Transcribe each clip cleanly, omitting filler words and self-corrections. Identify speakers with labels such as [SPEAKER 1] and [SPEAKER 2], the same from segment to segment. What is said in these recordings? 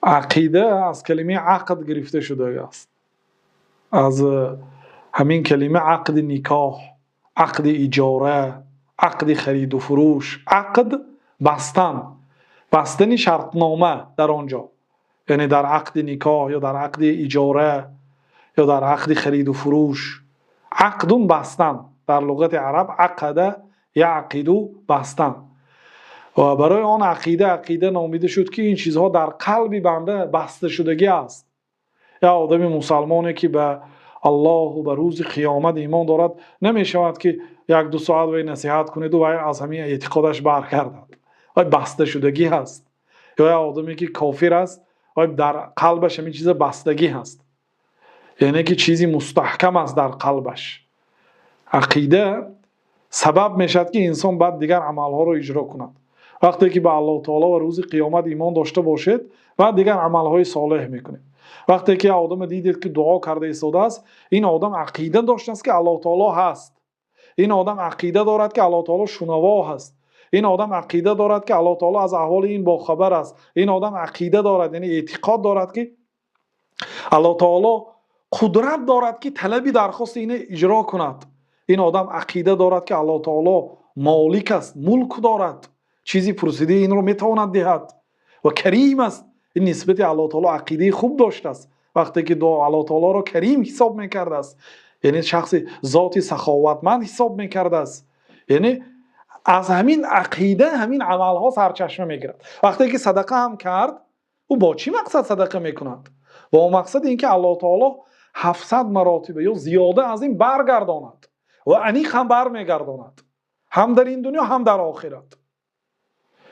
[SPEAKER 1] عقیده از کلمه عقد گرفته شده است، از همین کلمه عقد نکاح، عقد اجاره، عقد خرید و فروش. عقد بستن، بستن شرطنامه در آنجا، یعنی در عقد نکاح یا در عقد اجاره یا در عقد خرید و فروش. عقدون بستن، در لغت عرب عقده یعقدو بستن. و برای آن عقیده نامیده شد که این چیزها در قلب بنده بسته شدگی است. یا آدم مسلمانی که به الله و به روز قیامت ایمان دارد نمی شود که یک دو ساعت وی نصیحت کنید و از همین اعتقادش برگردد. وی بسته شدگی هست. یا آدمی که کافر است و در قلبش همین چیز بستگی هست، یعنی که چیزی مستحکم است در قلبش. عقیده سبب میشد که انسان بعد دیگر عملها رو اجرا کند. وقتی که به الله تعالی و روز قیامت ایمان داشته باشید و دیگر عملهای صالح میکنید. وقتی که آدم دیدید که دعا کرده ایستاده است، این آدم عقیده داشته است که الله تعالی هست. این آدم عقیده دارد که الله تعالی شنوا هست. این آدم عقیده دارد که الله تعالی از احوال این باخبر است. این آدم عقیده دارد، یعنی اعتقاد دارد که الله تعالی قدرت دارد که طلبی درخواست این اجرا کند. این آدم عقیده دارد که الله تعالی مالک است، ملک دارد، چیزی پرسیده این رو میتواند دهد و کریم است. این نسبت الله تعالی عقیده خوب داشته است. وقتی که دعا الله تعالی را کریم حساب میکرده است، یعنی شخص ذاتی سخاوتمند حساب میکرده است، یعنی از همین عقیده همین عملها سرچشمه میگیرد. وقتی که صدقه هم کرد، او با چی مقصد صدقه میکند؟ با مقصد اینکه الله تعالی 700 مراتب یا زیاده از این برگرداند و انیق هم برمیگرداند، هم در این دنیا هم در آخرت.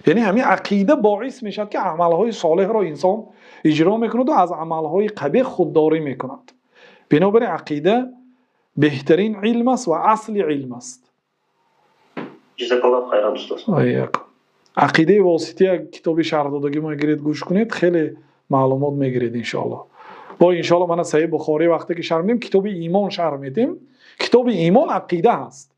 [SPEAKER 1] یعنی همین عقیده باعث میشد که عملهای صالح را انسان اجرا میکند و از عملهای قبیح خودداری میکند. بنابراین عقیده بهترین علم است و اصل علم است.
[SPEAKER 2] جزاک الله خیرا استاد.
[SPEAKER 1] عقیده واسطی کتاب شرح دادگی ما گرید گوش کنید، خیلی معلومات میگیرید ان شاء الله. با ان شاء الله من صحیح بخاری وقتی که شرح میدیم کتاب ایمان شرح میدیم. کتاب ایمان عقیده هست.